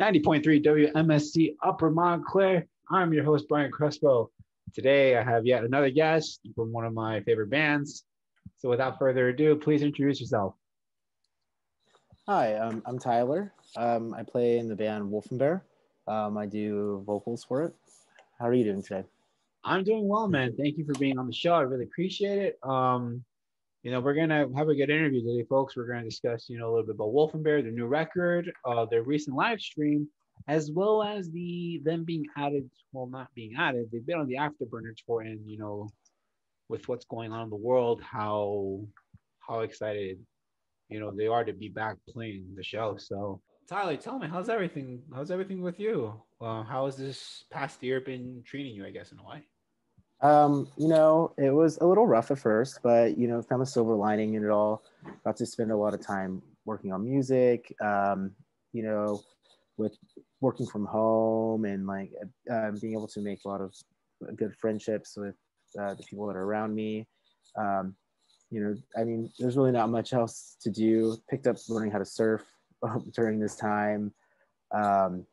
90.3 WMSC Upper Montclair. I'm your host, Brian Crespo. Today, I have yet another guest from one of my favorite bands. So, without further ado, please introduce yourself. Hi, I'm Tyler. I play in the band Wolfenbear. I do vocals for it. How are you doing today? I'm doing well, man. Thank you for being on the show. I really appreciate it. We're gonna have a good interview today, folks. We're gonna discuss, a little bit about Wolfenbear, their new record, their recent live stream, as well as them being added. Well, not being added. They've been on the Afterburner Tour, and with what's going on in the world, how excited they are to be back playing the show. So, Tyler, tell me, how's everything? How's everything with you? How has this past year been treating you? I guess in a way. It was a little rough at first, but found a silver lining in it all. Got to spend a lot of time working on music. You know, with working from home and like being able to make a lot of good friendships with the people that are around me. Um, there's really not much else to do. Picked up learning how to surf during this time. Um,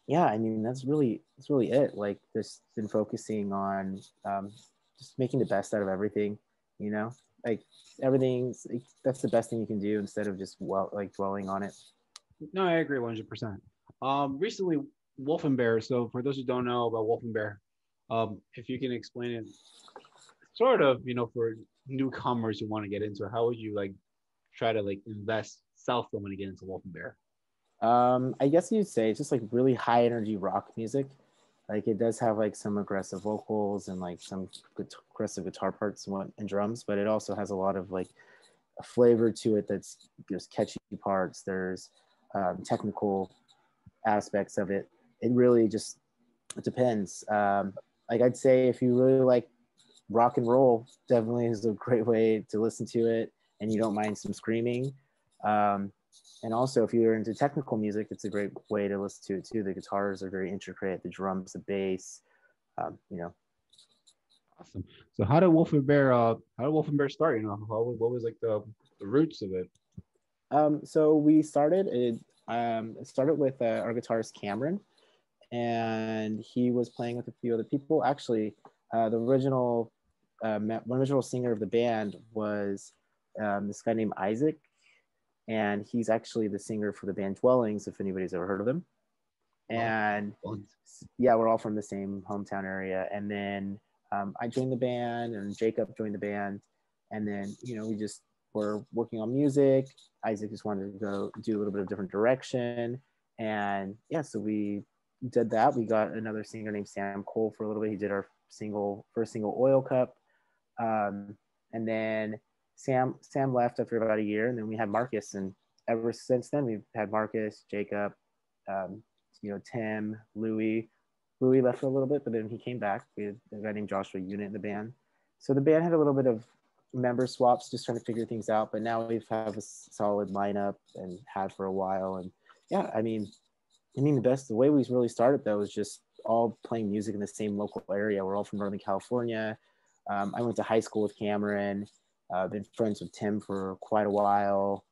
yeah, that's really it. Like just been focusing on just making the best out of everything. You know, like everything's like, that's the best thing you can do instead of just dwelling on it. No, I agree 100%. Recently, Wolf and Bear. So, for those who don't know about Wolf and Bear, if you can explain it, sort of, for newcomers who want to get into it, how would you like try to like invest self when to get into Wolf and Bear? I guess you'd say it's just like really high energy rock music. Like it does have like some aggressive vocals and like some aggressive guitar parts and drums, but it also has a lot of like a flavor to it that's just catchy parts. There's technical aspects of it. It really just it depends. Like I'd say if you really like rock and roll, definitely is a great way to listen to it, and you don't mind some screaming. Um, and also, if you're into technical music, it's a great way to listen to it too. The guitars are very intricate, the drums, the bass. Um, you know, Awesome. So, how did Wolf and Bear start? What was like the roots of it? so we started it started with our guitarist Cameron, and he was playing with a few other people. Actually, the one original singer of the band was this guy named Isaac, and he's actually the singer for the band Dwellings, if anybody's ever heard of them. Well, And yeah, we're all from the same hometown area. And then I joined the band, and Jacob joined the band, and then we just were working on music. Isaac just wanted to go do a little bit of different direction, and yeah, so we did that. We got another singer named Sam Cole for a little bit. He did our first single, Oil Cup, and then Sam left after about a year, and then we had Marcus, and ever since then we've had Marcus, Jacob, um, Tim, Louis. Louis left for a little bit, but then he came back. We had a guy named Joshua Unit in the band. So the band had a little bit of member swaps, just trying to figure things out. But now we have a solid lineup and had for a while. And yeah, the way we really started though was just all playing music in the same local area. We're all from Northern California. I went to high school with Cameron. Been friends with Tim for quite a while.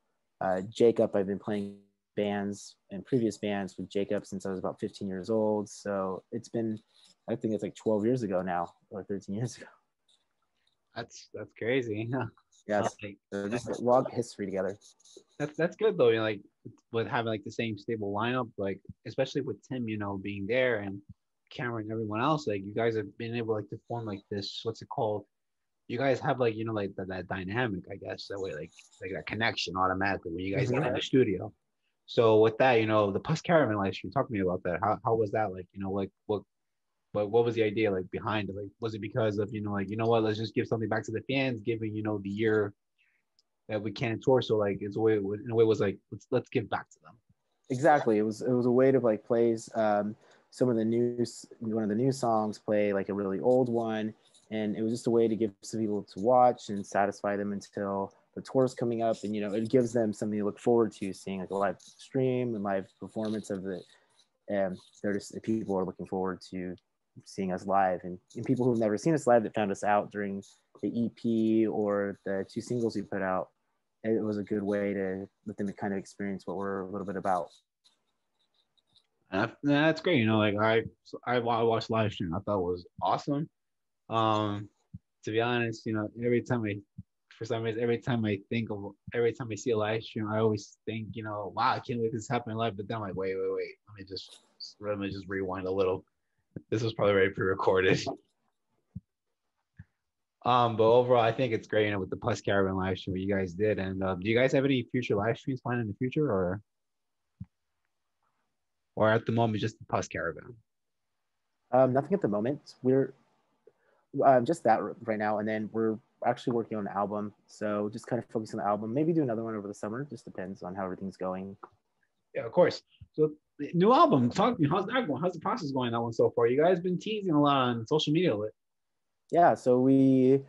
Jacob, I've been playing bands and previous bands with Jacob since I was about 15 years old. So I think it's like 12 years ago now, or 13 years ago. that's crazy. Yes. Like, So just a long history together. that's good though. Like with having like the same stable lineup, like especially with Tim, being there and Cameron and everyone else, like you guys have been able like to form like this. What's it called? You guys have like like that dynamic, I guess, that way like that connection automatically when you guys get in the studio. So with that, the Puss Caravan live stream, talk to me about that. How was that like? Like what was the idea like behind it? Like was it because of like what, let's just give something back to the fans, given the year that we can't tour, so like it's a way in a way was like let's give back to them. Exactly. It was a way to like plays some of the new one of the new songs, play like a really old one, and it was just a way to give some people to watch and satisfy them until the tour's coming up, and it gives them something to look forward to, seeing like a live stream and live performance of it. And they're just people are looking forward to seeing us live, and people who've never seen us live that found us out during the EP or the two singles we put out, it was a good way to let them kind of experience what we're a little bit about. That's great. You know, like I watched live stream. I thought it was awesome. Um, to be honest, you know, for some reason, every time I see a live stream, I always think, you know, wow, I can't wait this to happen live. But then I'm like, wait, let me just rewind a little. This was probably already pre-recorded. But overall, I think it's great, you know, with the Plus Caravan live stream what you guys did. And do you guys have any future live streams planned in the future, or at the moment just the Plus Caravan? Nothing at the moment. We're just that right now, and then we're actually working on an album. So just kind of focus on the album. Maybe do another one over the summer. Just depends on how everything's going. Yeah, of course. So new album. Talk. How's that going? How's the process going? That one so far. You guys been teasing a lot on social media. Yeah, so we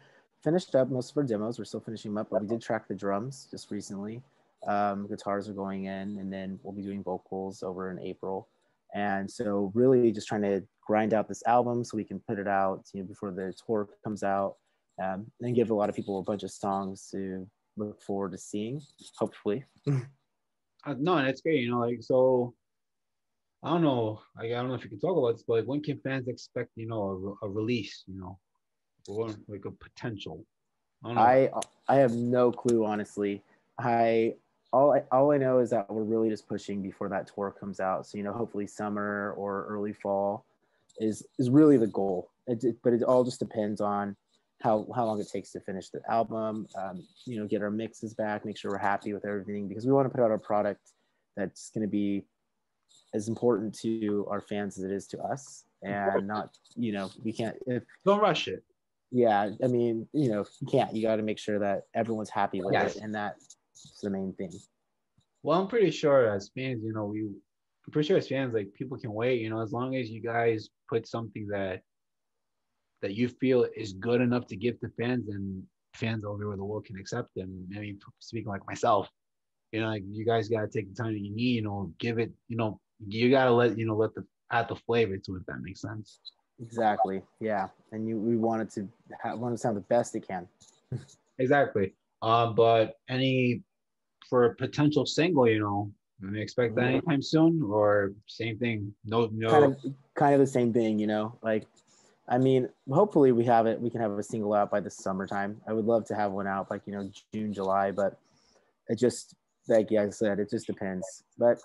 finished up most of our demos. We're still finishing them up, but we did track the drums just recently. Guitars are going in, and then we'll be doing vocals over in April. And so really just trying to grind out this album so we can put it out, you know, before the tour comes out, and give a lot of people a bunch of songs to look forward to seeing, hopefully. No, that's great. You know, like so. I don't know. I don't know if you can talk about this, but like, when can fans expect, you know, a release? You know, or like a potential. I don't know. I have no clue, honestly. All I know is that we're really just pushing before that tour comes out. So, you know, hopefully summer or early fall is really the goal. But it all just depends on how long it takes to finish the album. You know, get our mixes back, make sure we're happy with everything, because we want to put out a product that's going to be as important to our fans as it is to us, and not, you know, we can't, if Don't rush it. yeah, I mean, you know, you can't. You got to make sure that everyone's happy with Yes. it, and that's the main thing. Well, I'm pretty sure as fans, you know, I'm pretty sure as fans, like people can wait. You know, as long as you guys put something that you feel is good enough to give to fans, and fans all over the world can accept them. I mean, speaking like myself, you know, like you guys gotta take the time that you need. You know, give it. You know, you gotta let the add the flavor to it. If that makes sense. Exactly. Yeah, and we want it to sound the best it can. Exactly. But for a potential single, you know, can we expect that anytime soon, or same thing? No. Kind of the same thing, you know. Like, I mean, hopefully we can have a single out by the summertime. I would love to have one out like, you know, June, July, but it just, like I said, it just depends. But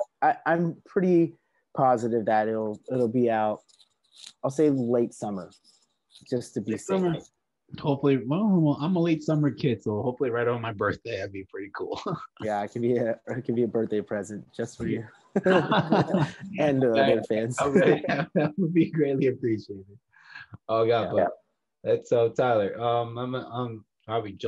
I'm pretty positive that it'll be out. I'll say late summer, just to be safe. Summer. Hopefully, well, I'm a late summer kid, so hopefully right on my birthday, that'd be pretty cool. Yeah, it can be a birthday present just for you and other fans. That would be greatly appreciated. Oh God, but that's so Tyler. I'm probably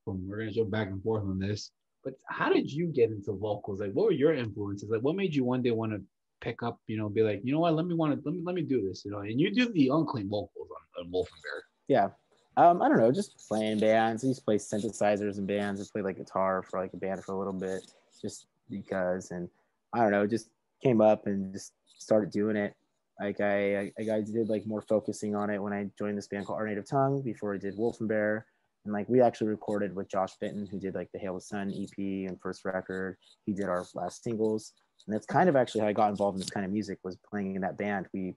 we're gonna jump back and forth on this. But how did you get into vocals? Like, what were your influences? Like, what made you one day want to pick up, you know, be like, you know what, let me do this, you know? And you do the unclean vocals on Wolf and Bear. Yeah. I don't know, just playing bands. I used to play synthesizers in bands. I played like guitar for like a band for a little bit, just because. And I don't know, just came up and just started doing it. Like I did like more focusing on it when I joined this band called Our Native Tongue before I did Wolf and Bear. And like we actually recorded with Josh Fenton, who did like the Hail the Sun EP and first record. He did our last singles. And that's kind of actually how I got involved in this kind of music, was playing in that band. We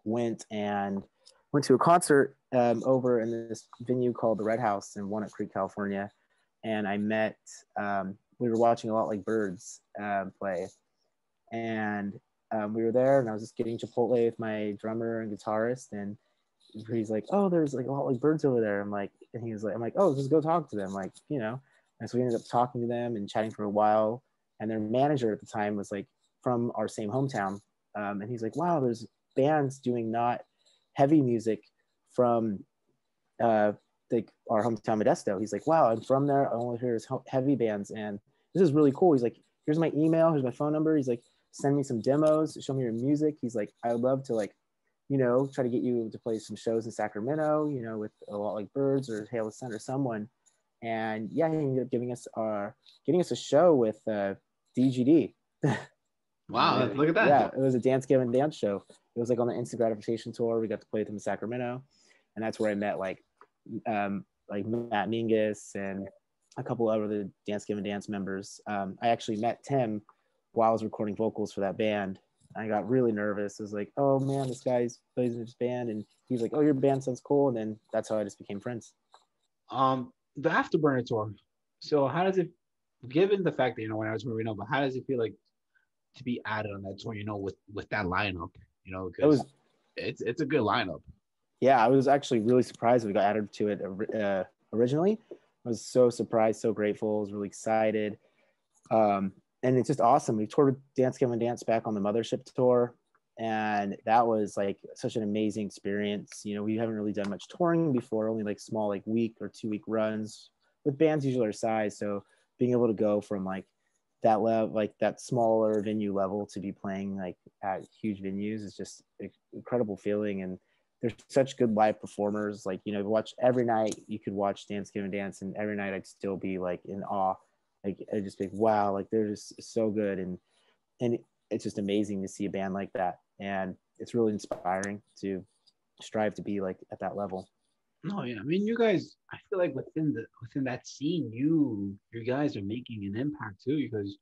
went to a concert over in this venue called the Red House in Walnut Creek, California. And I met, we were watching A Lot Like Birds play. And we were there, and I was just getting Chipotle with my drummer and guitarist. And he's like, oh, there's like A Lot Like Birds over there. I'm like, oh, just go talk to them. Like, you know. And so we ended up talking to them and chatting for a while. And their manager at the time was like from our same hometown. And he's like, wow, there's bands doing not heavy music from like our hometown Modesto. He's like, wow, I'm from there. I only hear heavy bands, and this is really cool. He's like, here's my email, here's my phone number. He's like, send me some demos, show me your music. He's like, I'd love to, like, you know, try to get you to play some shows in Sacramento, you know, with A Lot Like Birds or Hail the Sun or someone. And yeah, he ended up getting us a show with DGD. Wow, look at that. Yeah, it was a Dance Gavin Dance show. It was like on the Instant Gratification tour. We got to play with them in Sacramento, and that's where I met like Matt Mingus and a couple of other Dance Gavin Dance members. I actually met Tim while I was recording vocals for that band, I got really nervous. I was like, oh man, this guy's plays in this band, and he's like, oh, your band sounds cool, and then that's how I just became friends. The Afterburner Tour. So how does it, given the fact that when I was moving up, but how does it feel like to be added on that tour? With that lineup, It because was, it's a good lineup. yeah, I was actually really surprised we got added to it originally. I was so surprised, so grateful. I was really excited. And it's just awesome. We toured with Dance Gavin Dance back on the Mothership tour, and that was like such an amazing experience. We haven't really done much touring before, only like small like week or 2 week runs with bands usually our size. So being able to go from like that level, like that smaller venue level, to be playing like at huge venues is just an incredible feeling. And there's such good live performers. Like, watch every night, you could watch Dance Gavin Dance, and every night I'd still be like in awe. Like, I just think, wow, like they're just so good. And it's just amazing to see a band like that. And it's really inspiring to strive to be like at that level. No, yeah, I mean, you guys. I feel like within that scene, you guys are making an impact too, because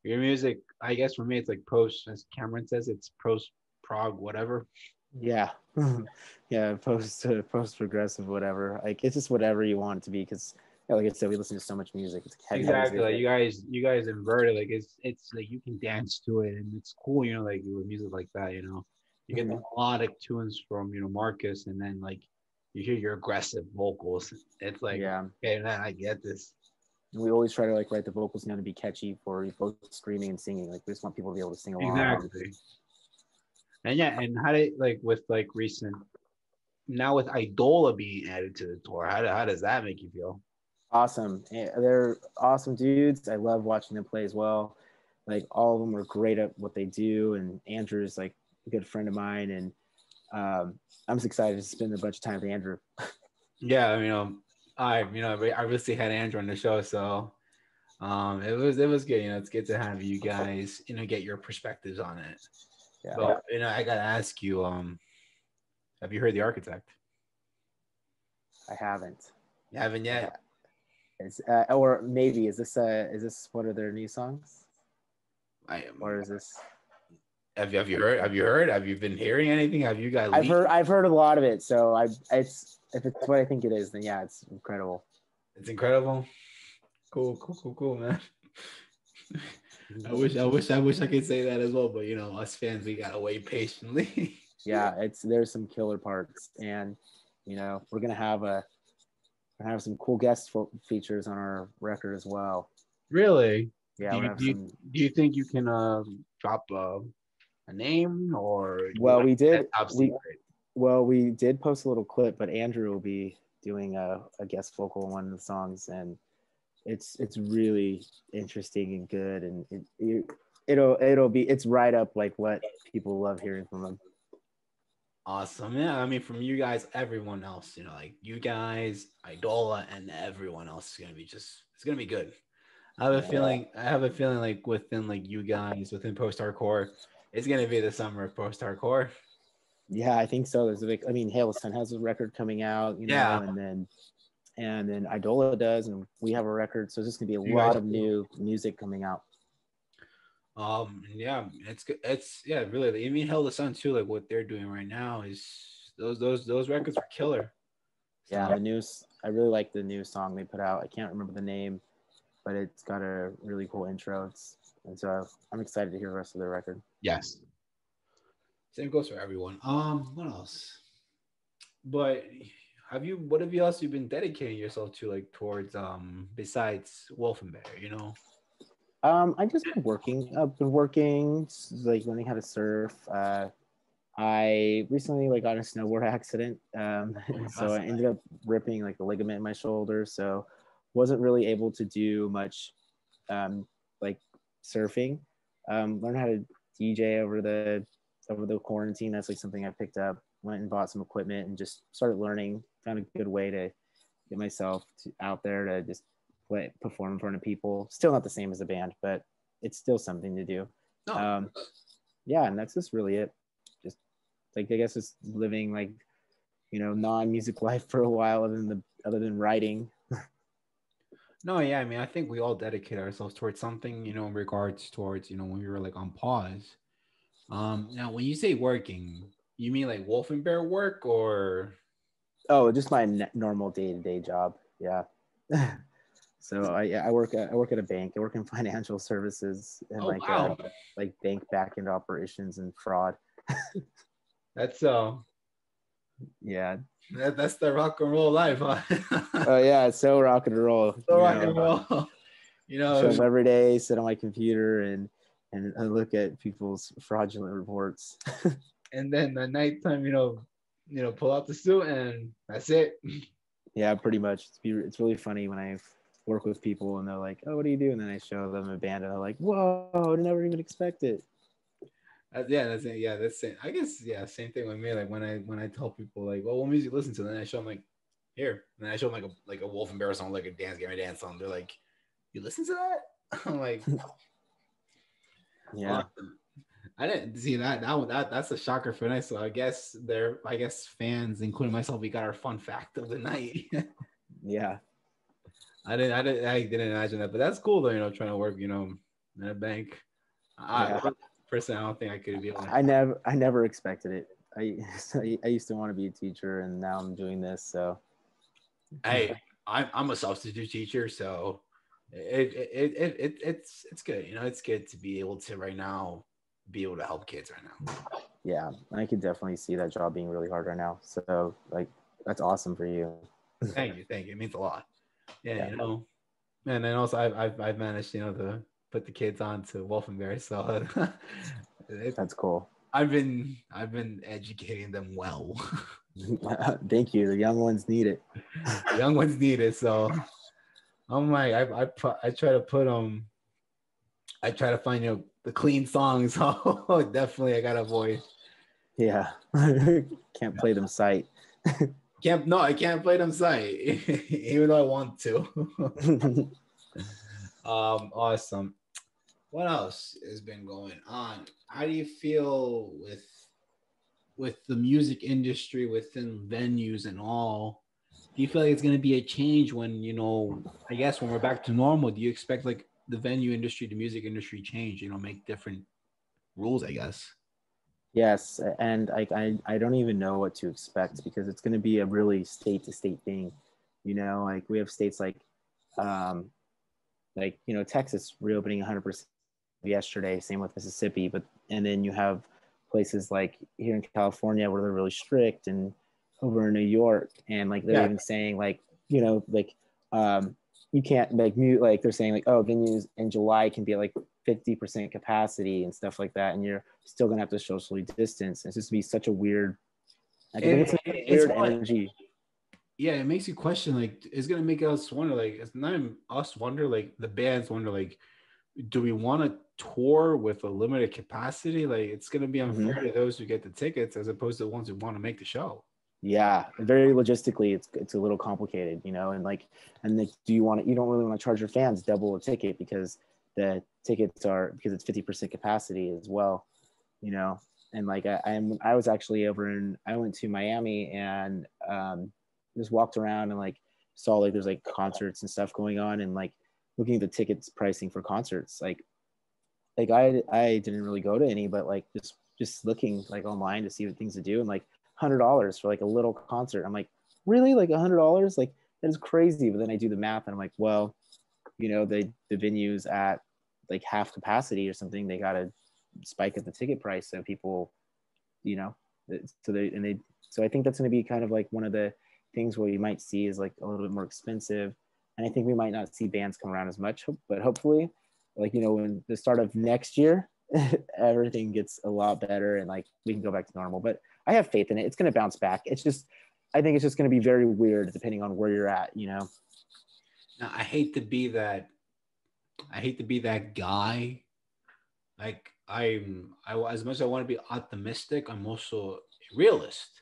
your music. I guess for me, it's like post, as Cameron says, it's post prog, whatever. Yeah. Yeah. Post progressive, whatever. Like, it's just whatever you want it to be. Cause like I said, we listen to so much music. It's Exactly. Like you guys invert it. Like it's like you can dance to it, and it's cool. Like with music like that, you get the melodic tunes from Marcus, and then like you hear your aggressive vocals. It's like, Yeah. okay, man, I get this. We always try to like write the vocals down to be catchy for both screaming and singing. Like, we just want people to be able to sing along. Exactly. And yeah, and how did like with like recent now with Idola being added to the tour, how does that make you feel? Awesome. They're awesome dudes. I love watching them play as well. Like, all of them are great at what they do. And Andrew is like a good friend of mine. And I'm just excited to spend a bunch of time with Andrew. Yeah, I recently had Andrew on the show, so it was good. It's good to have you guys, get your perspectives on it. Yeah. But I gotta ask you, have you heard The Architect? I haven't. You haven't yet? Or maybe is this one of their new songs? Or is this? Have you heard? Have you been hearing anything? Have you guys? I've heard a lot of it. So if it's what I think it is, then yeah, it's incredible. It's incredible. Cool, man. I wish I could say that as well, but us fans, we gotta wait patiently. Yeah, there's some killer parts, and we're gonna have some cool guest features on our record as well. Really? Yeah, do you think you can drop a name, or well, we did top secret? we did post a little clip, but Andrew will be doing a guest vocal on one of the songs, and it's really interesting and good, and it's right up like what people love hearing from them. Awesome. Yeah, I mean, from you guys, everyone else, like you guys, Idola, and everyone else is gonna be it's gonna be good. I have a feeling like within like you guys, within post hardcore, it's gonna be the summer of post hardcore. Yeah, I think so. There's Hail the Sun has a record coming out, and then Idola does, and we have a record, so there's just gonna be a lot of new music coming out. Yeah, it's good. Really. I mean, Hail the Sun too. Like what they're doing right now is those records are killer. So. Yeah, I really like the new song they put out. I can't remember the name, but it's got a really cool intro. And so I'm excited to hear the rest of the record. Yes. Same goes for everyone. What else? But what have you also been dedicating yourself to, like towards besides Wolf and Bear, I just been working. I've been working, like learning how to surf. I recently got in a snowboard accident, so I ended up ripping like a ligament in my shoulder. So wasn't really able to do much, like surfing. Learned how to DJ over the quarantine. That's like something I picked up. Went and bought some equipment and just started learning. Found a good way to get myself out there to just perform in front of people. Still not the same as a band, but it's still something to do. No. Yeah, and that's just really it. Just like, I guess it's living like non-music life for a while, other than writing. No, yeah, I mean, I think we all dedicate ourselves towards something, in regards towards when we were like on pause. Now when you say working, you mean like Wolf and Bear work or? Oh, just my normal day-to-day job. Yeah. So I work at a bank. I work in financial services and Oh wow, like bank back-end operations and fraud. that's Yeah. that's the rock and roll life, huh? Oh yeah, it's so rock and roll. So rock and roll. You Show know, up every day, sit on my computer and look at people's fraudulent reports. and then at nighttime, pull out the suit and that's it. Yeah, pretty much. It's really funny when I work with people and they're like, "Oh, what do you do?" And then I show them a band and they're like, "Whoa, I never even expect it." That's it. Yeah, that's it. I guess same thing with me. Like when I tell people like, well, what music you listen to, then I show them like, here, and I show them like a Wolf and Bear song, like a Dance Gary Dance song. They're like, you listen to that? I'm like, yeah. I didn't see that's a shocker for tonight. So I guess fans, including myself, we got our fun fact of the night. Yeah. I didn't imagine that, but that's cool though. Trying to work, in a bank. Personally, I don't think I could be able to. I never expected it. I used to want to be a teacher, and now I'm doing this. So, hey, I'm a substitute teacher, so it's good. It's good to be able to right now be able to help kids right now. Yeah, I could definitely see that job being really hard right now. So, like, that's awesome for you. Thank you. It means a lot. Yeah. And then also I've managed to put the kids on to Wolf and Bear, so that's cool. I've been educating them well. Thank you. The young ones need it. The young ones need it. So I'm like I try to put I try to find the clean songs. Oh, definitely I gotta avoid. Yeah, can't play them sight. I can't play them sight, even though I want to. Awesome. What else has been going on? How do you feel with the music industry within venues and all? Do you feel like it's going to be a change when I guess when we're back to normal? Do you expect like the venue industry, the music industry change? Make different rules, I guess. Yes, and I don't even know what to expect because it's going to be a really state to state thing. Like we have states like Texas reopening 100% yesterday, same with Mississippi, and then you have places like here in California where they're really strict, and over in New York, and like they're even saying like you can't like mute, like they're saying like, oh, venues in July can be like 50% capacity and stuff like that, and you're still gonna have to socially distance. It's just be such a weird, like, it's a weird energy. Yeah, it makes you question, like, it's gonna make us wonder, like, it's not even us wonder, like the bands wonder, like, do we want to tour with a limited capacity? Like, it's gonna be unfair to those who get the tickets as opposed to the ones who want to make the show. Yeah, very logistically, it's a little complicated, and like do you don't really want to charge your fans double a ticket because the tickets because it's 50% capacity as well, and like I was actually I went to Miami and just walked around and like saw like there's like concerts and stuff going on, and like looking at the tickets pricing for concerts, like I didn't really go to any, but like just looking like online to see what things to do, and like $100 for like a little concert. I'm like, really? Like $100? Like that is crazy. But then I do the math and I'm like, well, the venues at like half capacity or something, they got to spike up the ticket price so people, so I think that's going to be kind of like one of the things where you might see is like a little bit more expensive. And I think we might not see bands come around as much, but hopefully, like, when the start of next year, everything gets a lot better and like we can go back to normal. But I have faith in it. It's going to bounce back. I think it's just going to be very weird depending on where you're at, Now, I hate to be that guy. Like as much as I want to be optimistic, I'm also a realist.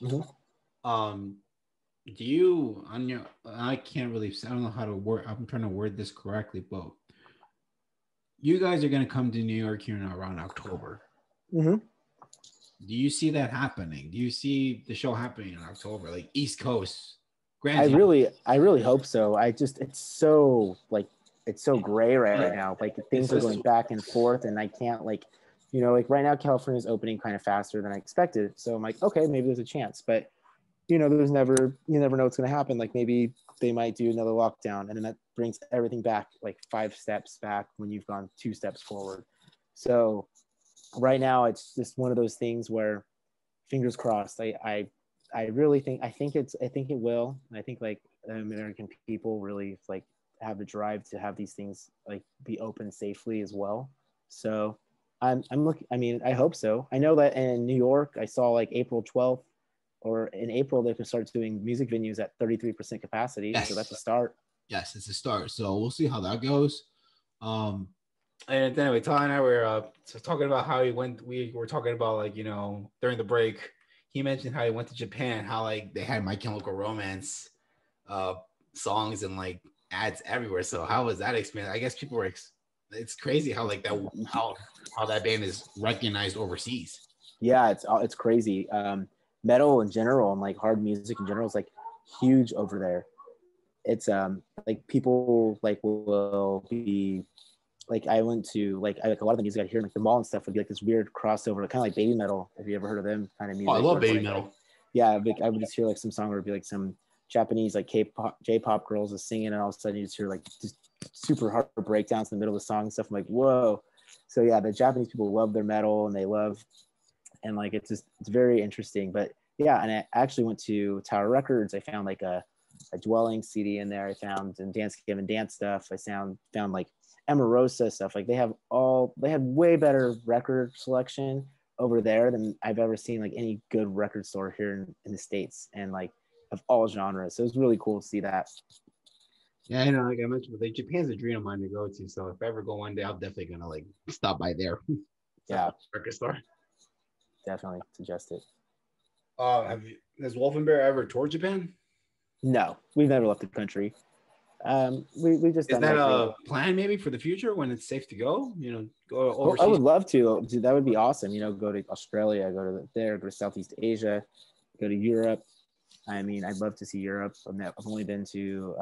Mm-hmm. Do you I can't really, I don't know how to word, I'm trying to word this correctly, but you guys are going to come to New York here around October. Mm-hmm. Do you see that happening? Do you see the show happening in October, like East Coast? I really hope so. It's so gray right now. Like things are going back and forth, and I can't like you know, like right now California is opening kind of faster than I expected. So I'm like, okay, maybe there's a chance. But you know, you never know what's going to happen. Like maybe they might do another lockdown, and then that brings everything back like 5 steps back when you've gone 2 steps forward. So right now it's just one of those things where fingers crossed. I really think, I think it will. I think like American people really like have the drive to have these things like be open safely as well. So I'm looking, I mean, I hope so. I know that in New York, I saw like April 12th or in April, they can start doing music venues at 33% capacity. Yes. So that's a start. Yes, it's a start. So we'll see how that goes. And then anyway, Ty and I were talking about how he went. We were talking about like, you know, during the break, he mentioned how he went to Japan, how like they had My Chemical Romance songs and like ads everywhere. So how was that experience? I guess people were. It's crazy how like that how that band is recognized overseas. Yeah, it's crazy. Metal in general and like hard music in general is like huge over there. It's like people like will be like, I went to like a lot of the music I hear in like the mall and stuff would be like this weird crossover, kind of like baby metal. Have you ever heard of them kind of music? Oh, I love baby like, metal. Yeah, like, I would just hear like some song where it'd be like some Japanese like J-pop girls is singing, and all of a sudden you just hear like just super hard breakdowns in the middle of the song and stuff. I'm like, whoa. So yeah, the Japanese people love their metal and they love, and like it's very interesting. But yeah, and I actually went to Tower Records. I found like a Dwelling CD in there. I found and Dance Gavin Dance stuff. I found like Emarosa stuff. Like they had way better record selection over there than I've ever seen like any good record store here in the States, and like of all genres. So it was really cool to see that. Yeah, I know, like I mentioned, like Japan's a dream of mine to go to. So if I ever go one day, I'm definitely gonna like stop by there. Yeah, record store. Definitely suggest it. Has Wolf and Bear ever toured Japan? No, we've never left the country. We just is that a plan maybe for the future when it's safe to go? You know, go overseas. I would love to. That would be awesome. You know, go to Australia, go to Southeast Asia, go to Europe. I mean, I'd love to see Europe. I've only been to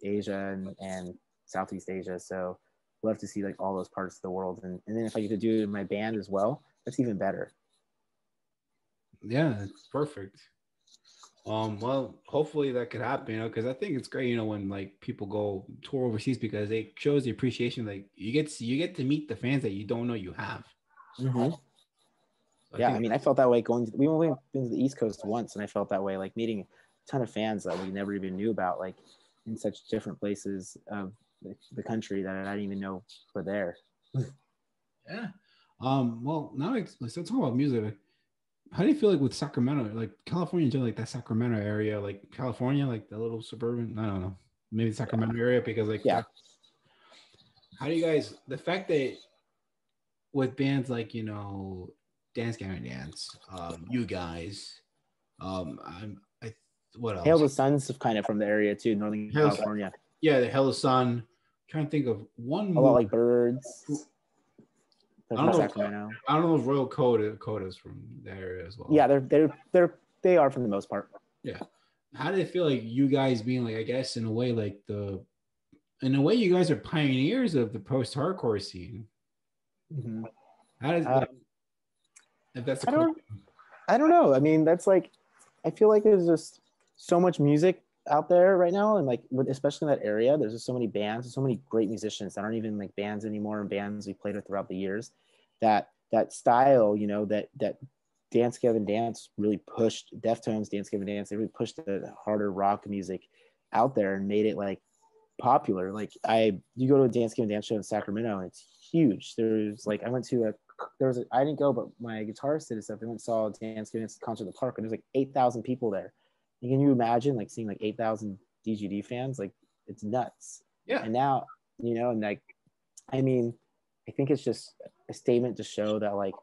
Asia and Southeast Asia, so love to see like all those parts of the world. And then if I get to do it in my band as well, that's even better. Yeah, it's perfect. Well, hopefully that could happen, you know, because I think it's great, you know, when like people go tour overseas, because it shows the appreciation. Like you get to meet the fans that you don't know you have. Mm-hmm. So I mean, I felt that way we only been to the East Coast once, and I felt that way like meeting a ton of fans that we never even knew about, like in such different places of the country that I didn't even know were there. Yeah. Well, now let's talk about music. How do you feel like with Sacramento, like California in general, like that Sacramento area, like California, like the little suburban, I don't know, maybe Sacramento area, because like, yeah. How do you guys, the fact that with bands like, you know, Dance Gavin Dance, you guys, what else? Hail the Sun's kind of from the area too, Northern California. Yeah, the Hail the Sun. I'm trying to think of one more. A lot like Birds. I don't know if Royal Coda's from the area as well. Yeah, they are for the most part. Yeah. How did it feel like you guys being like, I guess in a way you guys are pioneers of the post-hardcore scene? Mm-hmm. How does if that's I don't know. I mean, that's like, I feel like there's just so much music out there right now, and like especially in that area, there's just so many bands, so many great musicians that aren't even like bands anymore, and bands we played with throughout the years. That style, you know, that Dance Gavin Dance really pushed, Deftones, Dance Gavin Dance, they really pushed the harder rock music out there and made it like popular. Like you go to a Dance Gavin Dance show in Sacramento and it's huge. There's like, I didn't go, but my guitarist did stuff. I went and saw a Dance Gavin Dance concert in the park, and there's like 8,000 people there. And can you imagine like seeing like 8,000 DGD fans? Like it's nuts. Yeah. And now, you know, and like, I mean, I think it's just a statement to show that like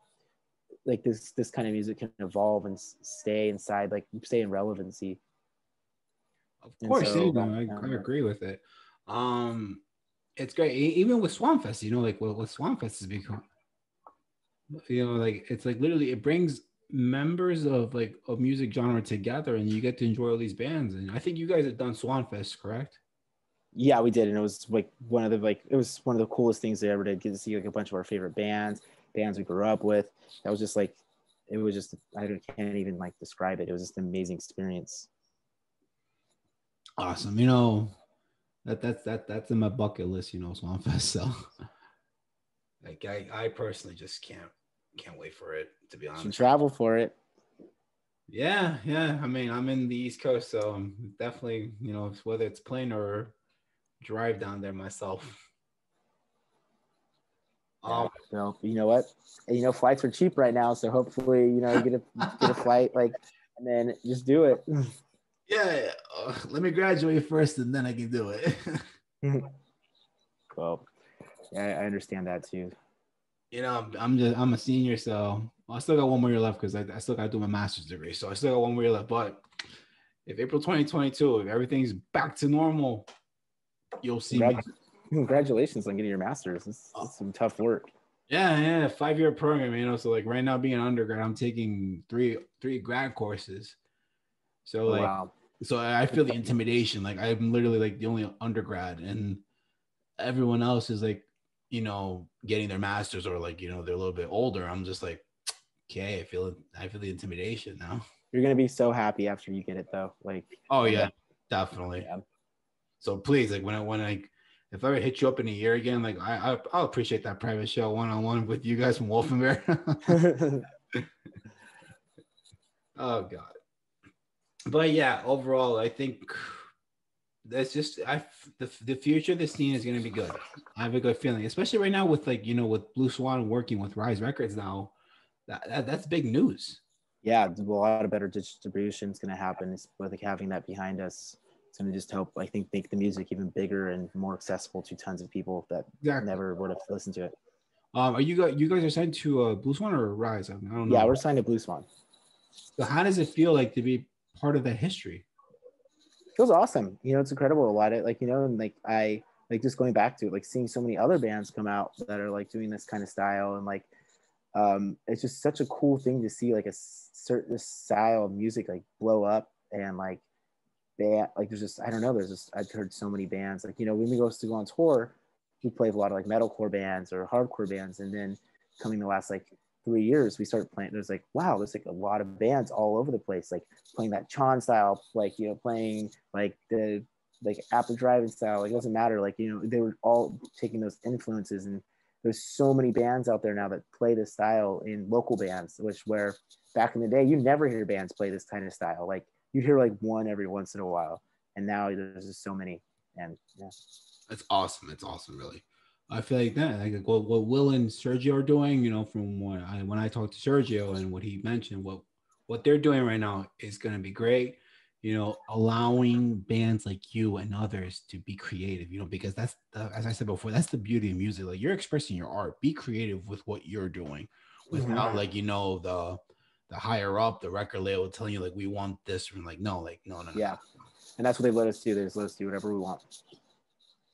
this kind of music can evolve and stay inside, like stay in relevancy. Of course, so, I agree with it. It's great, even with Swanfest, you know, like what Swanfest has become. You know, like it's like literally it brings members of music genre together, and you get to enjoy all these bands. And I think you guys have done Swanfest, correct? Yeah, we did, and it was like one of the coolest things they ever did. Get to see like a bunch of our favorite bands, bands we grew up with. That was just like, it was just, I can't even like describe it. It was just an amazing experience. Awesome. That's in my bucket list, Swanfest. So like I personally just can't wait for it, to be honest. You travel for it. Yeah. I mean, I'm in the East Coast, so I'm definitely, whether it's plane or drive down there myself. So you know what? Flights are cheap right now, so hopefully, you get a flight, like, and then just do it. Yeah. Let me graduate first, and then I can do it. Well, yeah, I understand that too. I'm a senior, so I still got one more year left because I still got to do my master's degree. So I still got one more year left. But if April 2022, if everything's back to normal, you'll see me. Congratulations on getting your master's. It's some tough work. Yeah, 5-year program, so like right now being an undergrad, I'm taking three grad courses. So wow. So I feel the intimidation. Like I'm literally like the only undergrad, and everyone else is like, getting their masters, or like, they're a little bit older. I'm just like, okay, I feel the intimidation now. You're gonna be so happy after you get it though. Like, oh yeah, definitely. Yeah. So please, like when I if I ever hit you up in a year again, like I'll appreciate that private show 1-on-1 with you guys from Wolf and Bear. Oh God. But yeah, overall, I think that's just the future of the scene is going to be good. I have a good feeling, especially right now with like, with Blue Swan working with Rise Records now. That's big news. Yeah, a lot of better distribution is going to happen with like having that behind us. It's going to just help, I think, make the music even bigger and more accessible to tons of people that never would have listened to it. Are you guys are signed to Blue Swan or Rise? I don't know. Yeah, we're signed to Blue Swan. So how does it feel like to be part of that history? It feels awesome. It's incredible. A lot of like, and like I like just going back to it, like seeing so many other bands come out that are like doing this kind of style, and like it's just such a cool thing to see like a certain style of music like blow up, and like like there's just, I don't know, I've heard so many bands like, when we go on tour, we play with a lot of like metalcore bands or hardcore bands, and then coming the last like 3 years we started playing, there's like, wow, there's like a lot of bands all over the place, like playing that Chon style, like playing like the like Apple Driving style, like it doesn't matter, like they were all taking those influences, and there's so many bands out there now that play this style in local bands, where back in the day you never hear bands play this kind of style. Like you'd hear like one every once in a while, and now there's just so many. And yeah, it's awesome. It's awesome, really. I feel like that, like what Will and Sergio are doing, from when I talked to Sergio and what he mentioned, what they're doing right now is going to be great. Allowing bands like you and others to be creative, because that's as I said before, that's the beauty of music. Like you're expressing your art. Be creative with what you're doing, without like the higher up, the record label telling you like we want this, and like no. Yeah, and that's what they let us do. They just let us do whatever we want.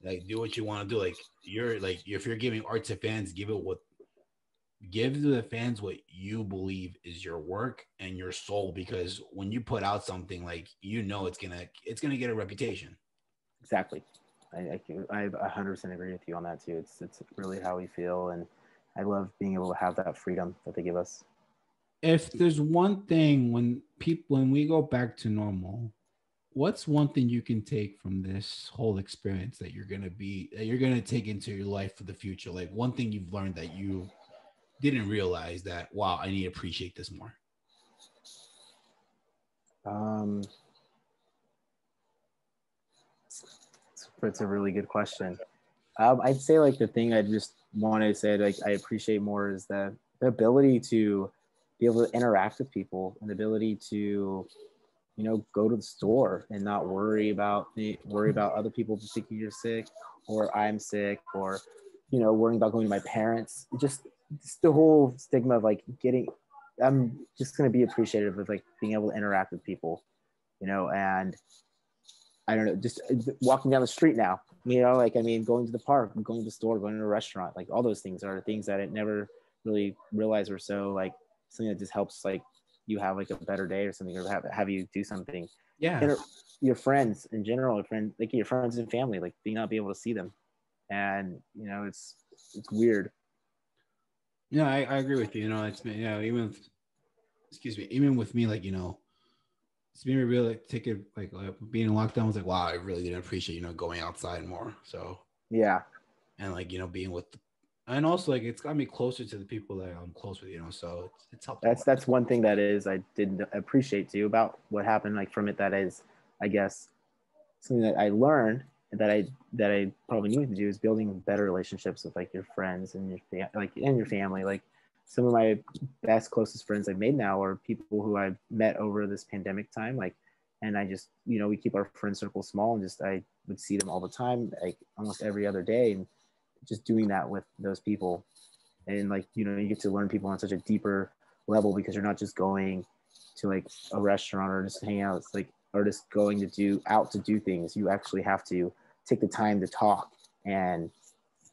Like do what you want to do. Like you're like, if you're giving art to fans, give to the fans what you believe is your work and your soul, because when you put out something, like it's gonna get a reputation. Exactly. I 100% agree with you on that too. It's really how we feel, and I love being able to have that freedom that they give us. If there's one thing when we go back to normal, what's one thing you can take from this whole experience that you're gonna take into your life for the future? Like one thing you've learned that you didn't realize that, wow, I need to appreciate this more. It's a really good question. I'd say like the thing I just wanted to say, like I appreciate more, is the ability to be able to interact with people, and the ability to go to the store and not worry about other people thinking you're sick, or I'm sick, or worrying about going to my parents. Just the whole stigma of like I'm just going to be appreciative of like being able to interact with people, and I don't know, just walking down the street now, like, I mean, going to the park, going to the store, going to a restaurant, like all those things are things that I never really realized were so like something that just helps like you have like a better day or something, or have you do something. Yeah. Your friends in general, your friends and family, like being not be able to see them. And, it's weird. Yeah, I agree with you. You know, it's been, even even with me, like, it's made me really take it like being in lockdown was like, wow, I really didn't appreciate, going outside more. So Yeah. And like, being with, and also like it's got me closer to the people that I'm close with, so it's helped a lot. That's one thing that is I didn't appreciate too about what happened, like from it, that is, I guess, something that I learned that I probably needed to do is building better relationships with like your friends and your family. Like some of my best closest friends I've made now are people who I've met over this pandemic time. Like, and I just, we keep our friend circle small, and just I would see them all the time, like almost every other day, and just doing that with those people. And like, you get to learn people on such a deeper level because you're not just going to like a restaurant or just hang out. It's like, or just going to do things. You actually have to take the time to talk and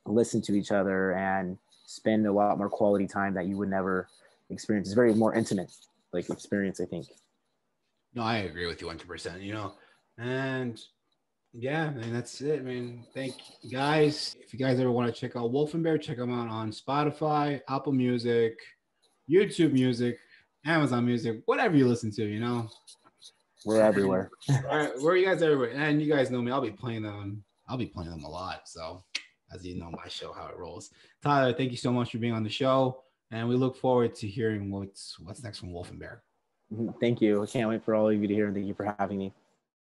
listen to each other and spend a lot more quality time that you would never experience. It's very more intimate like experience, I think. No, I agree with you 100%, and yeah, man, that's it. I mean, thank you guys. If you guys ever want to check out Wolf and Bear, check them out on Spotify, Apple Music, YouTube Music, Amazon Music, whatever you listen to, We're everywhere. Where are you guys everywhere? And you guys know me. I'll be playing them a lot. So as you know, my show, how it rolls. Tyler, thank you so much for being on the show. And we look forward to hearing what's next from Wolf and Bear. Thank you. I can't wait for all of you to hear, and thank you for having me.